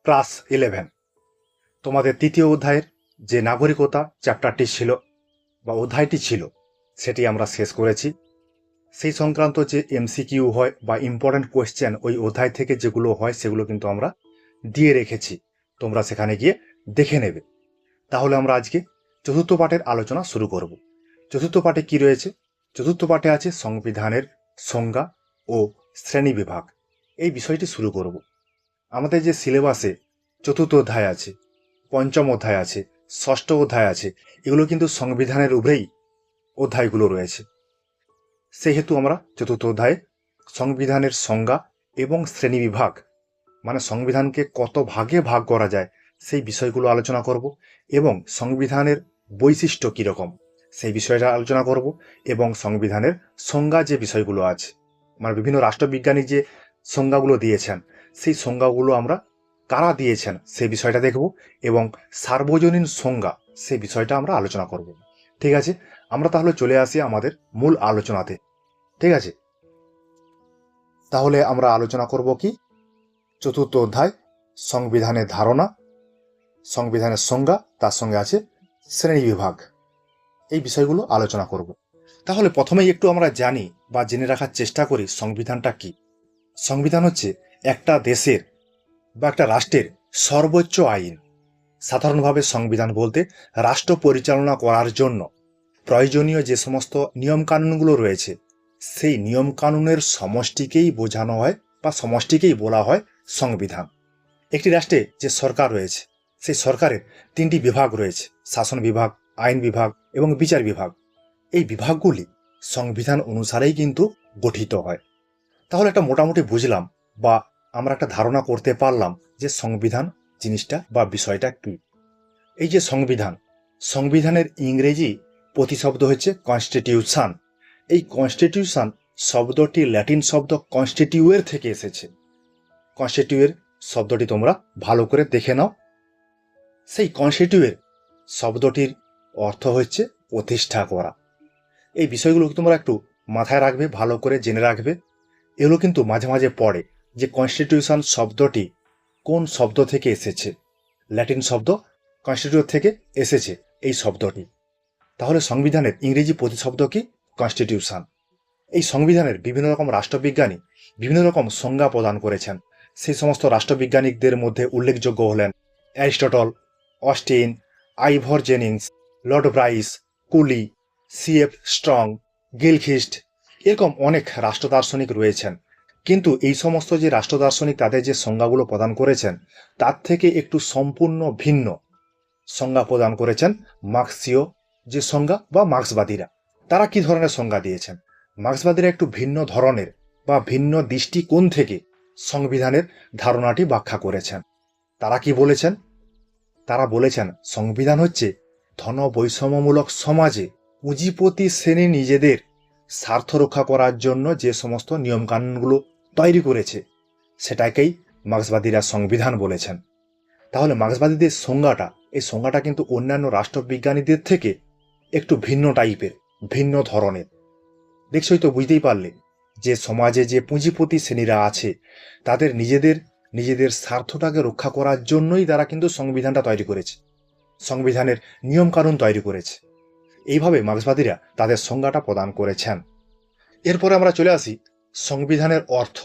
Class 11 তোমাদের তৃতীয় অধ্যায়ের যে নাগরিকতা চ্যাপ্টারটি ছিল বা অধ্যায়টি ছিল সেটি আমরা শেষ করেছি। সেই সংক্রান্ত যে এমসিকিউ হয় বা ইম্পর্ট্যান্ট কোয়েশ্চেন ওই অধ্যায় থেকে যেগুলো হয় সেগুলো কিন্তু আমরা দিয়ে রেখেছি, তোমরা সেখানে গিয়ে দেখে নেবে। তাহলে আমরা আজকে চতুর্থ পাঠের আলোচনা শুরু করব। চতুর্থ পাঠে কি রয়েছে? চতুর্থ পাঠে আছে সংবিধানের সংজ্ঞা ও শ্রেণীবিভাগ। এই বিষয়টি শুরু করব। আমাদের যে সিলেবাসে চতুর্থ অধ্যায় আছে, পঞ্চম অধ্যায় আছে, ষষ্ঠ অধ্যায় আছে, এগুলো কিন্তু সংবিধানের উপরেই অধ্যায়গুলো রয়েছে। সেহেতু আমরা চতুর্থ অধ্যায়ে সংবিধানের সংজ্ঞা এবং শ্রেণীবিভাগ মানে সংবিধানকে কত ভাগে ভাগ করা যায় সেই বিষয়গুলো আলোচনা করব এবং সংবিধানের বৈশিষ্ট্য কীরকম সেই বিষয়টা আলোচনা করব এবং সংবিধানের সংজ্ঞা যে বিষয়গুলো আছে মানে বিভিন্ন রাষ্ট্রবিজ্ঞানী যে সংজ্ঞাগুলো দিয়েছেন সেই সংজ্ঞাগুলো আমরা কারা দিয়েছেন সেই বিষয়টা দেখব এবং সার্বজনীন সংজ্ঞা সেই বিষয়টা আমরা আলোচনা করব। ঠিক আছে, আমরা তাহলে চলে আসি আমাদের মূল আলোচনাতে। ঠিক আছে, তাহলে আমরা আলোচনা করব কি? চতুর্থ অধ্যায় সংবিধানের ধারণা, সংবিধানের সংজ্ঞা, তার সঙ্গে আছে শ্রেণীবিভাগ, এই বিষয়গুলো আলোচনা করব। তাহলে প্রথমেই একটু আমরা জানি বা জেনে রাখার চেষ্টা করি সংবিধানটা কি। সংবিধান হচ্ছে একটা দেশের বা একটা রাষ্ট্রের সর্বোচ্চ আইন। সাধারণভাবে সংবিধান বলতে রাষ্ট্র পরিচালনা করার জন্য প্রয়োজনীয় যে সমস্ত নিয়মকানুনগুলো রয়েছে সেই নিয়মকানুনের সমষ্টিকেই বোঝানো হয় বা সমষ্টিকেই বলা হয় সংবিধান। একটি রাষ্ট্রে যে সরকার রয়েছে সেই সরকারের তিনটি বিভাগ রয়েছে, শাসন বিভাগ, আইন বিভাগ এবং বিচার বিভাগ। এই বিভাগগুলি সংবিধান অনুসারেই কিন্তু গঠিত হয়। তাহলে একটা মোটামুটি বুঝলাম বা আমরা একটা ধারণা করতে পারলাম যে সংবিধান জিনিসটা বা বিষয়টা কি। এই যে সংবিধান, সংবিধানের ইংরেজি প্রতিশব্দ হচ্ছে কনস্টিটিউশন। এই কনস্টিটিউশন শব্দটি ল্যাটিন শব্দ কনস্টিটিউয়ের থেকে এসেছে। কনস্টিটিউয়ের শব্দটি তোমরা ভালো করে দেখে নাও। সেই কনস্টিটিউয়ের শব্দটির অর্থ হচ্ছে প্রতিষ্ঠা করা। এই বিষয়গুলো তোমরা একটু মাথায় রাখবে, ভালো করে জেনে রাখবে। এগুলো কিন্তু মাঝে মাঝে পড়ে যে কনস্টিটিউশন শব্দটি কোন শব্দ থেকে এসেছে। ল্যাটিন শব্দ কনস্টিটিউট থেকে এসেছে এই শব্দটি। তাহলে সংবিধানের ইংরেজি প্রতিশব্দ কি? কনস্টিটিউশন। এই সংবিধানের বিভিন্ন রকম রাষ্ট্রবিজ্ঞানী বিভিন্ন রকম সংজ্ঞা প্রদান করেছেন। সেই সমস্ত রাষ্ট্রবিজ্ঞানীদের মধ্যে উল্লেখযোগ্য হলেন Aristotle, Austin, Ivor Jennings, Lord Bryce, Cooley, CF Strong, Gilchrist, এরকম অনেক রাষ্ট্র দার্শনিক রয়েছেন। কিন্তু এই সমস্ত যে রাষ্ট্র দার্শনিক তাদের যে সংজ্ঞাগুলো প্রদান করেছেন তার থেকে একটু সম্পূর্ণ ভিন্ন সংজ্ঞা প্রদান করেছেন মার্ক্সীয় যে সংজ্ঞা বা মার্ক্সবাদীরা। তারা কি ধরনের সংজ্ঞা দিয়েছেন? মার্ক্সবাদীরা একটু ভিন্ন ধরনের বা ভিন্ন দৃষ্টিকোণ থেকে সংবিধানের ধারণাটি ব্যাখ্যা করেছেন। তারা কি বলেছেন? তারা বলেছেন সংবিধান হচ্ছে ধন বৈষম্যমূলক সমাজে পুঁজিপতি শ্রেণী নিজেদের স্বার্থ রক্ষা করার জন্য যে সমস্ত নিয়মকানুনগুলো তৈরি করেছে সেটাকেই মার্ক্সবাদীরা সংবিধান বলেছেন। তাহলে মার্ক্সবাদীদের সংজ্ঞাটা, এই সংজ্ঞাটা কিন্তু অন্যান্য রাষ্ট্রবিজ্ঞানীদের থেকে একটু ভিন্ন টাইপের, ভিন্ন ধরনের। দেখছই তো, বুঝতেই পারলে যে সমাজে যে পুঁজিপতি শ্রেণীরা আছে তাদের নিজেদের স্বার্থটাকে রক্ষা করার জন্যই তারা কিন্তু সংবিধানটা তৈরি করেছে, সংবিধানের নিয়মকানুন তৈরি করেছে। এইভাবে মার্ক্সবাদীরা তাদের সংজ্ঞাটা প্রদান করেছেন। এরপরে আমরা চলে আসি সংবিধানের অর্থ।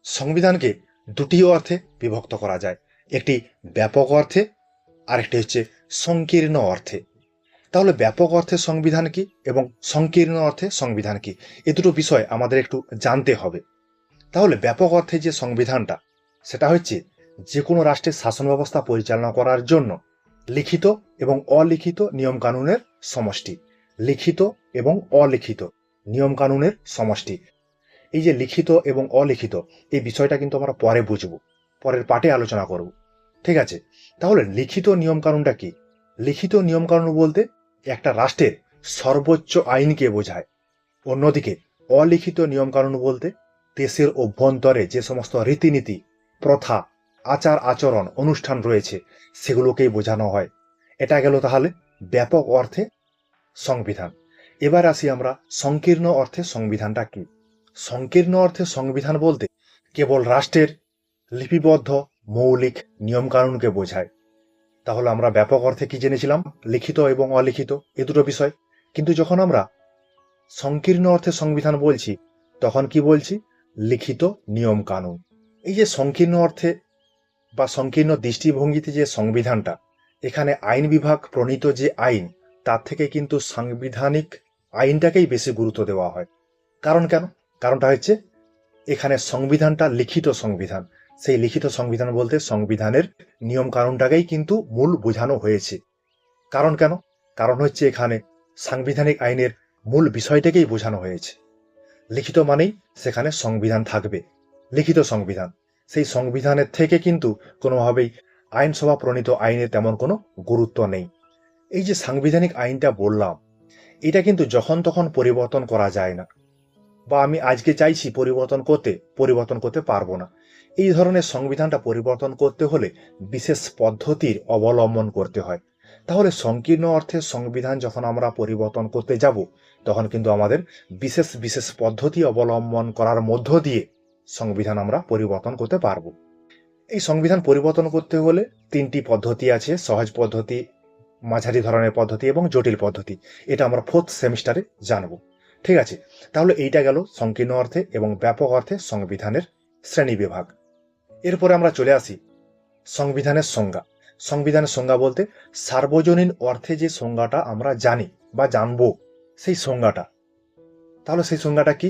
সংবিধানকে দুটি অর্থে বিভক্ত করা যায়, একটি ব্যাপক অর্থে আর একটি হচ্ছে সংকীর্ণ অর্থে। তাহলে ব্যাপক অর্থে সংবিধান কি এবং সংকীর্ণ অর্থে সংবিধান কি, এ দুটো বিষয় আমাদের একটু জানতে হবে। তাহলে ব্যাপক অর্থে যে সংবিধানটা সেটা হচ্ছে যে কোনো রাষ্ট্রের শাসন ব্যবস্থা পরিচালনা করার জন্য লিখিত এবং অলিখিত নিয়মকানুনের সমষ্টি। লিখিত এবং অলিখিত নিয়মকানুনের সমষ্টি। এই যে লিখিত এবং অলিখিত এই বিষয়টা কিন্তু আমরা পরে বুঝব, পরের পাঠে আলোচনা করব। ঠিক আছে, তাহলে লিখিত নিয়মকানুনটা কি? লিখিত নিয়মকানুন বলতে একটা রাষ্ট্রের সর্বোচ্চ আইনকে বোঝায়। অন্যদিকে অলিখিত নিয়মকানুন বলতে দেশের অভ্যন্তরে যে সমস্ত রীতিনীতি, প্রথা, আচার আচরণ, অনুষ্ঠান রয়েছে সেগুলোকেই বোঝানো হয়। এটা গেল তাহলে ব্যাপক অর্থে সংবিধান। এবার আসি আমরা সংকীর্ণ অর্থে সংবিধানটা কি। সংকীর্ণ অর্থে সংবিধান বলতে কেবল রাষ্ট্রের লিপিবদ্ধ মৌলিক নিয়মকানুনকে বোঝায়। তাহলে আমরা ব্যাপক অর্থে কি জেনেছিলাম? লিখিত এবং অলিখিত এ দুটো বিষয়। কিন্তু যখন আমরা সংকীর্ণ অর্থে সংবিধান বলছি তখন কি বলছি? লিখিত নিয়ম কানুন। এই যে সংকীর্ণ অর্থে বা সংকীর্ণ দৃষ্টিভঙ্গিতে যে সংবিধানটা, এখানে আইন বিভাগ প্রণীত যে আইন, তার থেকে কিন্তু সাংবিধানিক আইনটাকেই বেশি গুরুত্ব দেওয়া হয়। কারণ কেন? কারণটা হচ্ছে এখানে সংবিধানটা লিখিত সংবিধান। সেই লিখিত সংবিধান বলতে সংবিধানের নিয়ম কানুনটাকেই কিন্তু মূল বোঝানো হয়েছে। কারণ কেন? কারণ হচ্ছে এখানে সাংবিধানিক আইনের মূল বিষয়টাকেই বোঝানো হয়েছে। লিখিত মানেই সেখানে সংবিধান থাকবে, লিখিত সংবিধান। সেই সংবিধানের থেকে কিন্তু কোনোভাবেই আইনসভা প্রণীত আইনে তেমন কোনো গুরুত্ব নেই। এই যে সাংবিধানিক আইনটা বললাম, এটা কিন্তু যখন তখন পরিবর্তন করা যায় না, বা আমি আজকে চাইছি পরিবর্তন করতে পারবো না। এই ধরনের সংবিধানটা পরিবর্তন করতে হলে বিশেষ পদ্ধতির অবলম্বন করতে হয়। তাহলে সংকীর্ণ অর্থে সংবিধান যখন আমরা পরিবর্তন করতে যাব, তখন কিন্তু আমাদের বিশেষ বিশেষ পদ্ধতি অবলম্বন করার মধ্য দিয়ে সংবিধান আমরা পরিবর্তন করতে পারবো। এই সংবিধান পরিবর্তন করতে হলে 3টি পদ্ধতি আছে: সহজ পদ্ধতি, মাঝারি ধরনের পদ্ধতি এবং জটিল পদ্ধতি। এটা আমরা 4th সেমিস্টারে জানবো। ঠিক আছে, তাহলে এইটা গেল সংকীর্ণ অর্থে এবং ব্যাপক অর্থে সংবিধানের শ্রেণী বিভাগ। এরপরে আমরা চলে আসি সংবিধানের সংজ্ঞা। সংবিধানের সংজ্ঞা বলতে সার্বজনীন অর্থে যে সংজ্ঞাটা আমরা জানি বা জানবো, সেই সংজ্ঞাটা। তাহলে সেই সংজ্ঞাটা কি?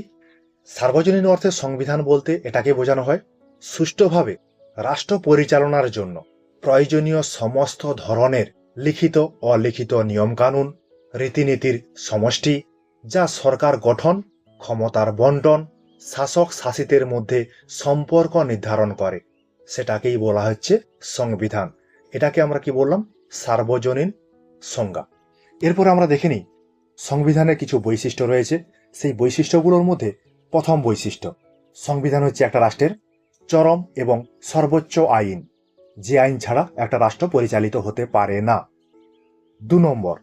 সার্বজনীন অর্থে সংবিধান বলতে এটাকে বোঝানো হয় সুষ্ঠুভাবে রাষ্ট্র পরিচালনার জন্য প্রয়োজনীয় সমস্ত ধরনের লিখিত অলিখিত নিয়মকানুন, রীতিনীতির সমষ্টি, যা সরকার গঠন, ক্ষমতার বন্টন, শাসক শাসিতের মধ্যে সম্পর্ক নির্ধারণ করে, সেটাকেই বলা হচ্ছে সংবিধান। এটাকে আমরা কি বললাম? সার্বজনীন সংজ্ঞা। এরপর আমরা দেখে নিই সংবিধানের কিছু বৈশিষ্ট্য রয়েছে। সেই বৈশিষ্ট্যগুলোর মধ্যে প্রথম বৈশিষ্ট্য, সংবিধান হচ্ছে একটা রাষ্ট্রের চরম এবং সর্বোচ্চ আইন, যে আইন ছাড়া একটা রাষ্ট্র পরিচালিত হতে পারে না। 2 নম্বর,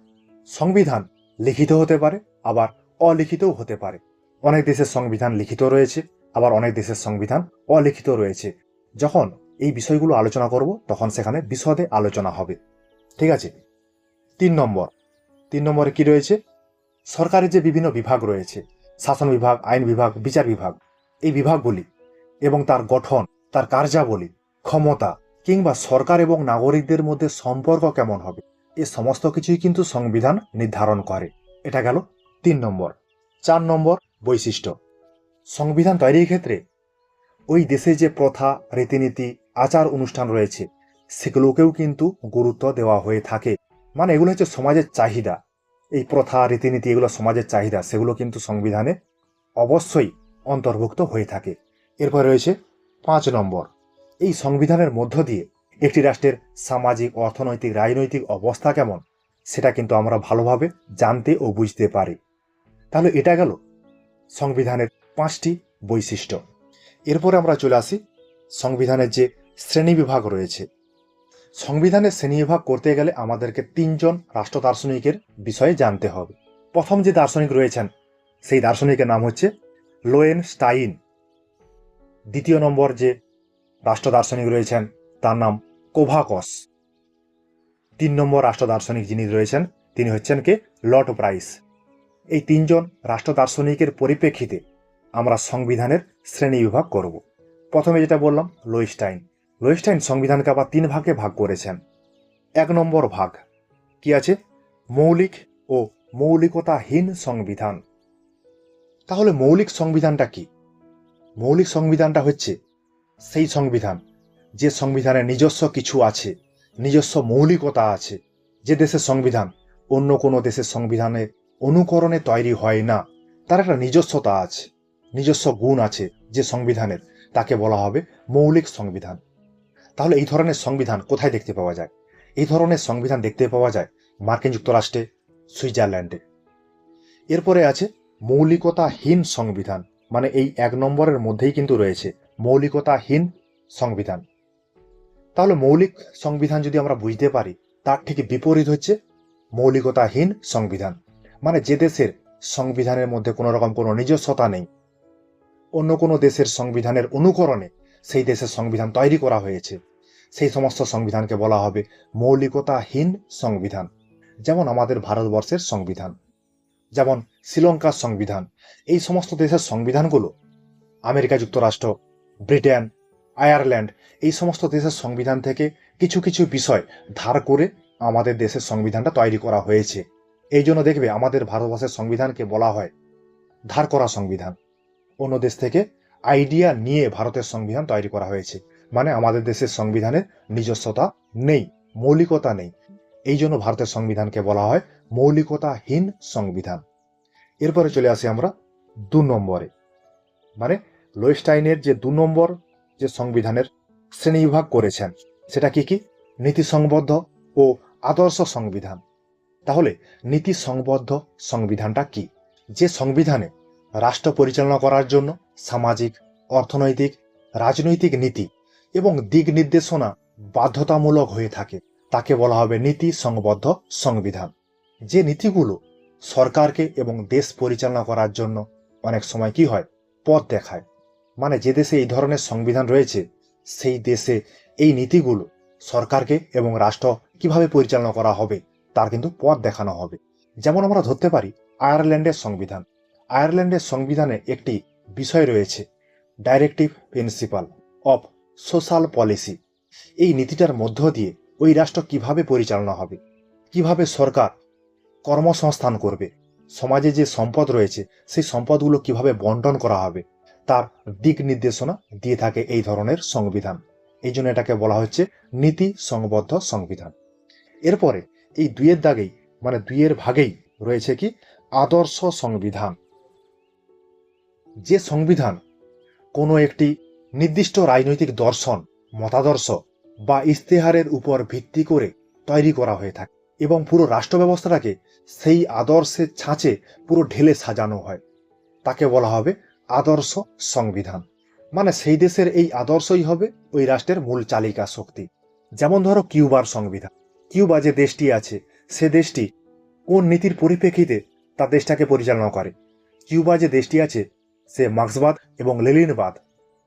সংবিধান লিখিত হতে পারে, আবার অলিখিতও হতে পারে। অনেক দেশের সংবিধান লিখিত রয়েছে, আবার অনেক দেশের সংবিধান অলিখিত রয়েছে। যখন এই বিষয়গুলো আলোচনা করব তখন সেখানে বিশদে আলোচনা হবে। ঠিক আছে। 3 নম্বরে কি রয়েছে? সরকারের যে বিভিন্ন বিভাগ রয়েছে, শাসন বিভাগ, আইন বিভাগ, বিচার বিভাগ, এই বিভাগগুলি এবং তার গঠন, তার কার্যাবলী, ক্ষমতা কিংবা সরকার এবং নাগরিকদের মধ্যে সম্পর্ক কেমন হবে, এ সমস্ত কিছুই কিন্তু সংবিধান নির্ধারণ করে। এটা গেল 3 নম্বর। 4 নম্বর বৈশিষ্ট্য, সংবিধান তৈরির ক্ষেত্রে ওই দেশে যে প্রথা, রীতিনীতি, আচার অনুষ্ঠান রয়েছে, সেগুলোকেও কিন্তু গুরুত্ব দেওয়া হয়ে থাকে। মানে এগুলো হচ্ছে সমাজের চাহিদা। এই প্রথা, রীতিনীতি, এগুলো সমাজের চাহিদা, সেগুলো কিন্তু সংবিধানে অবশ্যই অন্তর্ভুক্ত হয়ে থাকে। এরপর রয়েছে 5 নম্বর, এই সংবিধানের মধ্য দিয়ে একটি রাষ্ট্রের সামাজিক, অর্থনৈতিক, রাজনৈতিক অবস্থা কেমন, সেটা কিন্তু আমরা ভালোভাবে জানতে ও বুঝতে পারি। তাহলে এটা গেল সংবিধানের 5টি বৈশিষ্ট্য। এরপরে আমরা চলে আসি সংবিধানের যে শ্রেণীবিভাগ রয়েছে। সংবিধানের শ্রেণীবিভাগ করতে গেলে আমাদেরকে 3 জন রাষ্ট্র দার্শনিকের বিষয়ে জানতে হবে। প্রথম যে দার্শনিক রয়েছেন, সেই দার্শনিকের নাম হচ্ছে লোয়েনস্টাইন। 2 নম্বর যে রাষ্ট্র দার্শনিক রয়েছেন, তার নাম কোভাকস। 3 নম্বর রাষ্ট্র দার্শনিক যিনি রয়েছেন, তিনি হচ্ছেন কে? Lord Bryce. এই 3 জন রাষ্ট্র দার্শনিকের পরিপ্রেক্ষিতে আমরা সংবিধানের শ্রেণী বিভাগ করব। প্রথমে যেটা বললাম, লোয়েস্টাইন সংবিধানকে আবার 3 ভাগে ভাগ করেছেন। 1 নম্বর ভাগ কি আছে? মৌলিক ও মৌলিকতাহীন সংবিধান। তাহলে মৌলিক সংবিধানটা কি? মৌলিক সংবিধানটা হচ্ছে সেই সংবিধান যে সংবিধানে নিজস্ব কিছু আছে, নিজস্ব মৌলিকতা আছে, যে দেশের সংবিধান অন্য কোনো দেশের সংবিধানের অনুকরণে তৈরি হয় না, তার একটা নিজস্বতা আছে, নিজস্ব গুণ আছে যে সংবিধানের, তাকে বলা হবে মৌলিক সংবিধান। তাহলে এই ধরনের সংবিধান কোথায় দেখতে পাওয়া যায়? এই ধরনের সংবিধান দেখতে পাওয়া যায় মার্কিন যুক্তরাষ্ট্রে, সুইজারল্যান্ডে। এরপরে আছে মৌলিকতাহীন সংবিধান, মানে এই 1 নম্বরের মধ্যেই কিন্তু রয়েছে মৌলিকতাহীন সংবিধান। তাহলে মৌলিক সংবিধান যদি আমরা বুঝতে পারি, তার ঠিক বিপরীত হচ্ছে মৌলিকতাহীন সংবিধান। মানে যে দেশের সংবিধানের মধ্যে কোনো রকম কোনো নিজস্বতা নেই, অন্য কোনো দেশের সংবিধানের অনুকরণে সেই দেশের সংবিধান তৈরি করা হয়েছে, সেই সমস্ত সংবিধানকে বলা হবে মৌলিকতাহীন সংবিধান। যেমন আমাদের ভারতবর্ষের সংবিধান, যেমন শ্রীলঙ্কার সংবিধান। এই সমস্ত দেশের সংবিধানগুলো আমেরিকা যুক্তরাষ্ট্র, ব্রিটেন, আয়ারল্যান্ড এই সমস্ত দেশের সংবিধান থেকে কিছু কিছু বিষয় ধার করে আমাদের দেশের সংবিধানটা তৈরি করা হয়েছে। এই জন্য দেখবে আমাদের ভারতবর্ষের সংবিধানকে বলা হয় ধার করা সংবিধান। অন্য দেশ থেকে আইডিয়া নিয়ে ভারতের সংবিধান তৈরি করা হয়েছে, মানে আমাদের দেশের সংবিধানের নিজস্বতা নেই, মৌলিকতা নেই। এই জন্য ভারতের সংবিধানকে বলা হয় মৌলিকতাহীন সংবিধান। এরপরে চলে আসি আমরা 2 নম্বরে, মানে লোয়েস্টাইনের যে 2 নম্বর যে সংবিধানের শ্রেণীবিভাগ করেছেন সেটা কি কি? নীতি সংবদ্ধ ও আদর্শ সংবিধান। তাহলে নীতি সংবদ্ধ সংবিধানটা কি? যে সংবিধানে রাষ্ট্র পরিচালনা করার জন্য সামাজিক, অর্থনৈতিক, রাজনৈতিক নীতি এবং দিক নির্দেশনা বাধ্যতামূলক হয়ে থাকে তাকে বলা হবে নীতি সংবদ্ধ সংবিধান। যে নীতিগুলো সরকারকে এবং দেশ পরিচালনা করার জন্য অনেক সময় কি হয়, পথ দেখায়। মানে যে দেশে এই ধরনের সংবিধান রয়েছে সেই দেশে এই নীতিগুলো সরকারকে এবং রাষ্ট্র কিভাবে পরিচালনা করা হবে তার কিন্তু পথ দেখানো হবে। যেমন আমরা ধরতে পারি আয়ারল্যান্ডের সংবিধান। আয়ারল্যান্ডের সংবিধানে একটি বিষয় রয়েছে directive principle of social policy. এই নীতিটার মধ্য দিয়ে ওই রাষ্ট্র কিভাবে পরিচালনা হবে, কিভাবে সরকার কর্মসংস্থান করবে, সমাজে যে সম্পদ রয়েছে সেই সম্পদগুলো কিভাবে বন্টন করা হবে তার দিক নির্দেশনা দিয়ে থাকে এই ধরনের সংবিধান। এই জন্য এটাকে বলা হচ্ছে নীতি সংবদ্ধ সংবিধান। এরপরে এই 2 দাগেই, মানে 2 ভাগেই রয়েছে কি আদর্শ সংবিধান। যে সংবিধান কোনো একটি নির্দিষ্ট রাজনৈতিক দর্শন, মতাদর্শ বা ইস্তেহারের উপর ভিত্তি করে তৈরি করা হয়ে থাকে এবং পুরো রাষ্ট্র ব্যবস্থাটাকে সেই আদর্শের ছাঁচে পুরো ঢেলে সাজানো হয়, তাকে বলা হবে আদর্শ সংবিধান। মানে সেই দেশের এই আদর্শই হবে ওই রাষ্ট্রের মূল চালিকা শক্তি। যেমন ধরো কিউবার সংবিধান। কিউবা যে দেশটি আছে সে দেশটি কোন নীতির পরিপ্রেক্ষিতে তার দেশটাকে পরিচালনা করে? কিউবা যে দেশটি আছে সে মার্ক্সবাদ এবং লেনিনবাদ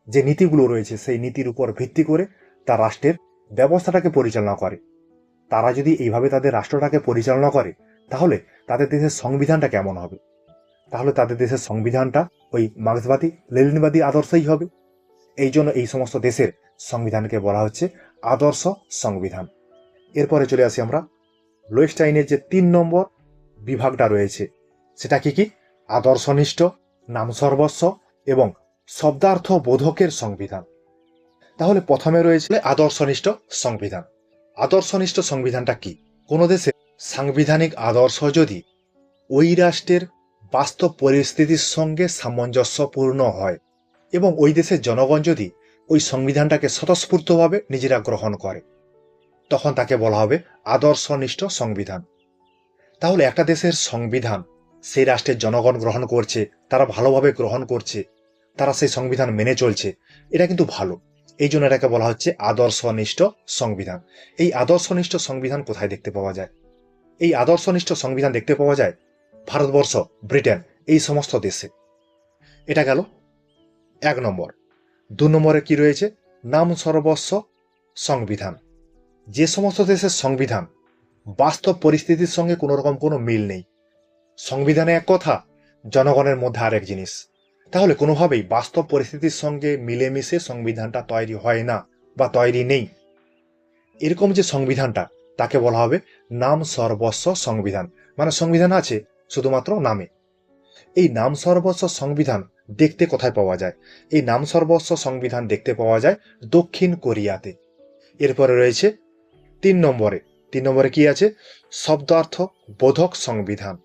যে নীতিগুলো রয়েছে সেই নীতির উপর ভিত্তি করে তার রাষ্ট্রের ব্যবস্থাটাকে পরিচালনা করে। তারা যদি এইভাবে তাদের রাষ্ট্রটাকে পরিচালনা করে তাহলে তাদের দেশের সংবিধানটা কেমন হবে? তাহলে তাদের দেশের সংবিধানটা ওই মার্ক্সবাদী লেনিনবাদী আদর্শই হবে। এই জন্য এই সমস্ত দেশের সংবিধানকে বলা হচ্ছে আদর্শ সংবিধান। এরপরে চলে আসি আমরা লোয়েস্টাইনের যে 3 নম্বর বিভাগটা রয়েছে সেটা কি কি? আদর্শনিষ্ঠ, নাম সর্বস্ব এবং শব্দার্থ বোধকের সংবিধান। তাহলে প্রথমে রয়েছে আদর্শনিষ্ঠ সংবিধান। আদর্শনিষ্ঠ সংবিধানটা কি? কোনো দেশের সাংবিধানিক আদর্শ যদি ওই রাষ্ট্রের বাস্তব পরিস্থিতির সঙ্গে সামঞ্জস্যপূর্ণ হয় এবং ওই দেশের জনগণ যদি ওই সংবিধানটাকে স্বতঃস্ফূর্তভাবে নিজেরা গ্রহণ করে তখন তাকে বলা হবে আদর্শনিষ্ঠ সংবিধান। তাহলে একটা দেশের সংবিধান সেই রাষ্ট্রের জনগণ গ্রহণ করছে, তারা ভালোভাবে গ্রহণ করছে, তারা সেই সংবিধান মেনে চলছে, এটা কিন্তু ভালো। এই জন্য এটাকে বলা হচ্ছে আদর্শনিষ্ঠ সংবিধান। এই আদর্শনিষ্ঠ সংবিধান কোথায় দেখতে পাওয়া যায়? এই আদর্শনিষ্ঠ সংবিধান দেখতে পাওয়া যায় ভারতবর্ষ, ব্রিটেন এই সমস্ত দেশে। এটা গেল 1 নম্বর। 2 নম্বরে কি রয়েছে? নাম সর্বস্ব সংবিধান। যে সমস্ত দেশের সংবিধান বাস্তব পরিস্থিতির সঙ্গে কোনো রকম কোনো মিল নেই, সংবিধানে এক কথা, জনগণের মধ্যে আরেক জিনিস, তাহলে কোনোভাবেই বাস্তব পরিস্থিতির সঙ্গে মিলেমিশে সংবিধানটা তৈরি হয় না বা তৈরি নেই, এরকম যে সংবিধানটা তাকে বলা হবে নাম সর্বস্ব সংবিধান। মানে সংবিধান আছে শুধুমাত্র নামে। এই নাম সর্বস্ব সংবিধান দেখতে কোথায় পাওয়া যায়? এই নাম সর্বস্ব সংবিধান দেখতে পাওয়া যায় দক্ষিণ কোরিয়াতে। এরপরে রয়েছে 3 নম্বরে। 3 নম্বরে কি আছে? শব্দার্থ বোধক সংবিধান।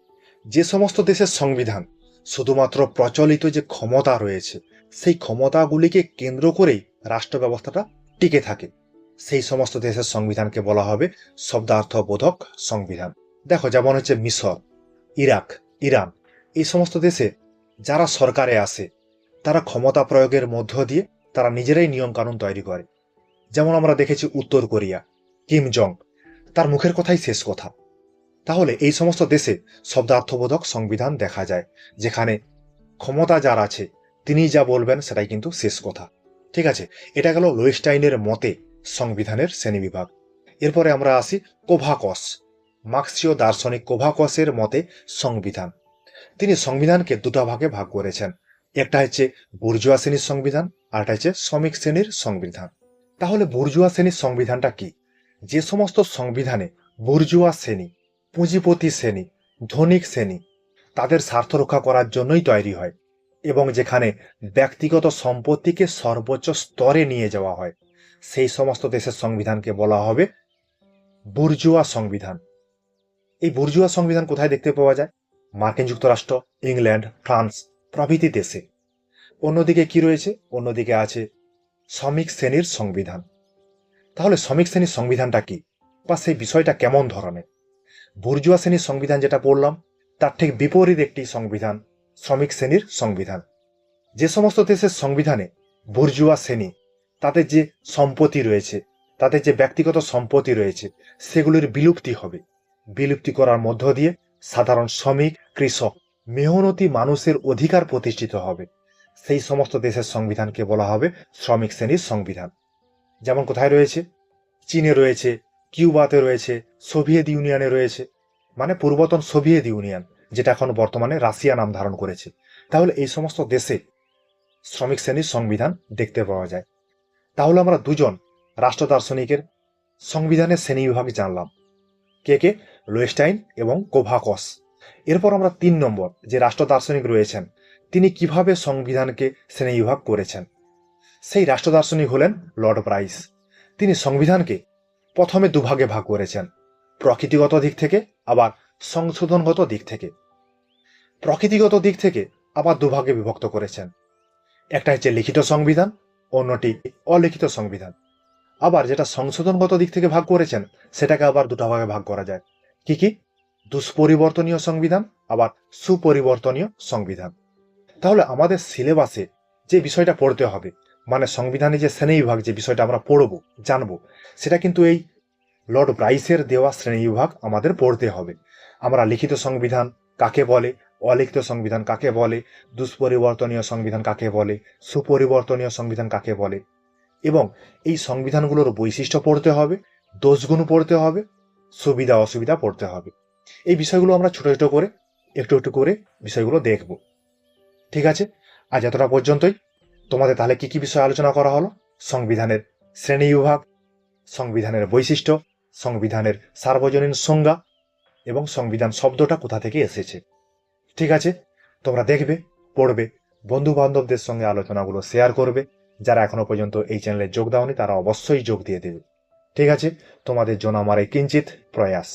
যে সমস্ত দেশের সংবিধান শুধুমাত্র প্রচলিত যে ক্ষমতা রয়েছে সেই ক্ষমতাগুলিকে কেন্দ্র করেই রাষ্ট্র ব্যবস্থাটা টিকে থাকে, সেই সমস্ত দেশের সংবিধানকে বলা হবে শব্দার্থবোধক সংবিধান। দেখো যেমন হচ্ছে মিশর, ইরাক, ইরান এই সমস্ত দেশে যারা সরকারে আসে তারা ক্ষমতা প্রয়োগের মধ্য দিয়ে তারা নিজেরাই নিয়ম কানুন তৈরি করে। যেমন আমরা দেখেছি উত্তর কোরিয়া, কিম জং, তার মুখের কথাই শেষ কথা। তাহলে এই সমস্ত দেশে শব্দার্থবোধক সংবিধান দেখা যায়, যেখানে ক্ষমতা যার আছে তিনি যা বলবেন সেটাই কিন্তু শেষ কথা। ঠিক আছে, এটা গেল লোয়েস্টাইনের মতে সংবিধানের শ্রেণীবিভাগ। এরপরে আমরা আসি কোভাকস। মার্ক্সীয় দার্শনিক কোভাকসের মতে সংবিধান, তিনি সংবিধানকে দুটো ভাগে ভাগ করেছেন। একটা হচ্ছে বুর্জোয়া শ্রেণীর সংবিধান, আর একটা হচ্ছে শ্রমিক শ্রেণীর সংবিধান। তাহলে বুর্জোয়া শ্রেণীর সংবিধানটা কি? যে সমস্ত সংবিধানে বুর্জোয়া শ্রেণী, পুঁজিপতি শ্রেণী, ধনিক শ্রেণী তাদের স্বার্থ রক্ষা করার জন্যই তৈরি হয়, এবং যেখানে ব্যক্তিগত সম্পত্তিকে সর্বোচ্চ স্তরে নিয়ে যাওয়া হয়, সেই সমস্ত দেশের সংবিধানকে বলা হবে বুর্জোয়া সংবিধান। এই বুর্জোয়া সংবিধান কোথায় দেখতে পাওয়া যায়? মার্কিন যুক্তরাষ্ট্র, ইংল্যান্ড, ফ্রান্স প্রভৃতি দেশে। অন্যদিকে কি রয়েছে? অন্যদিকে আছে শ্রমিক শ্রেণীর সংবিধান। তাহলে শ্রমিক শ্রেণীর সংবিধানটা কি, বা সেই বিষয়টা কেমন ধরনের? বুর্জোয়া শ্রেণীর সংবিধান যেটা পড়লাম তার ঠিক বিপরীত একটি সংবিধান শ্রমিক শ্রেণীর সংবিধান। যে সমস্ত দেশের সংবিধানে বুর্জোয়া শ্রেণী তাদের যে সম্পত্তি রয়েছে, তাদের যে ব্যক্তিগত সম্পত্তি রয়েছে, সেগুলির বিলুপ্তি হবে। বিলুপ্তি করার মধ্য দিয়ে সাধারণ শ্রমিক, কৃষক, মেহনতি মানুষের অধিকার প্রতিষ্ঠিত হবে, সেই সমস্ত দেশের সংবিধানকে বলা হবে শ্রমিক শ্রেণীর সংবিধান। যেমন কোথায় রয়েছে? চীনে রয়েছে, কিউবাতে রয়েছে, সোভিয়েত ইউনিয়নে রয়েছে, মানে পূর্বতন সোভিয়েত ইউনিয়ন, যেটা এখন বর্তমানে রাশিয়া নাম ধারণ করেছে। তাহলে এই সমস্ত দেশে শ্রমিক শ্রেণীর সংবিধান দেখতে পাওয়া যায়। তাহলে আমরা দুজন রাষ্ট্র দার্শনিকের সংবিধানের শ্রেণীবিভাগ জানলাম, কে কে? লোয়েস্টাইন এবং কোভাকস। এরপর আমরা 3 নম্বর যে রাষ্ট্র দার্শনিক রয়েছেন, তিনি কিভাবে সংবিধানকে শ্রেণীবিভাগ করেছেন, সেই রাষ্ট্র দার্শনিক হলেন লর্ড ব্রাইস। তিনি সংবিধানকে প্রথমে দুভাগে ভাগ করেছেন, প্রকৃতিগত দিক থেকে আবার সংশোধনগত দিক থেকে। প্রকৃতিগত দিক থেকে আবার দুভাগে বিভক্ত করেছেন, একটা হচ্ছে লিখিত সংবিধান, অন্যটি অলিখিত সংবিধান। আবার যেটা সংশোধনগত দিক থেকে ভাগ করেছেন, সেটাকে আবার দুটো ভাগে ভাগ করা যায়। কি কি? দুষ্পরিবর্তনীয় সংবিধান, আবার সুপরিবর্তনীয় সংবিধান। তাহলে আমাদের সিলেবাসে যে বিষয়টা পড়তে হবে, মানে সংবিধানে যে শ্রেণীবিভাগ, যে বিষয়টা আমরা পড়বো, জানবো, সেটা কিন্তু এই লর্ড ব্রাইসের দেওয়া শ্রেণীবিভাগ আমাদের পড়তে হবে। আমরা লিখিত সংবিধান কাকে বলে, অলিখিত সংবিধান কাকে বলে, দুষ্পরিবর্তনীয় সংবিধান কাকে বলে, সুপরিবর্তনীয় সংবিধান কাকে বলে, এবং এই সংবিধানগুলোর বৈশিষ্ট্য পড়তে হবে, দোষগুণ পড়তে হবে, সুবিধা অসুবিধা পড়তে হবে। এই বিষয়গুলো আমরা ছোট ছোট করে একটু একটু করে বিষয়গুলো দেখব। ঠিক আছে, আজ এতটা পর্যন্তই। তোমাদের তাহলে কি কি বিষয় আলোচনা করা হলো? সংবিধানের শ্রেণীবিভাগ, সংবিধানের বৈশিষ্ট্য, সংবিধানের সার্বজনীন সংজ্ঞা, এবং সংবিধান শব্দটা কোথা থেকে এসেছে। ঠিক আছে, তোমরা দেখবে, পড়বে, বন্ধু বান্ধবদের সঙ্গে আলোচনাগুলো শেয়ার করবে। যারা এখনো পর্যন্ত এই চ্যানেলে যোগ দাওনি তারা অবশ্যই যোগ দিয়ে দেবে। ঠিক আছে, তোমাদের জন্য আমার এই কিঞ্চিত প্রয়াস।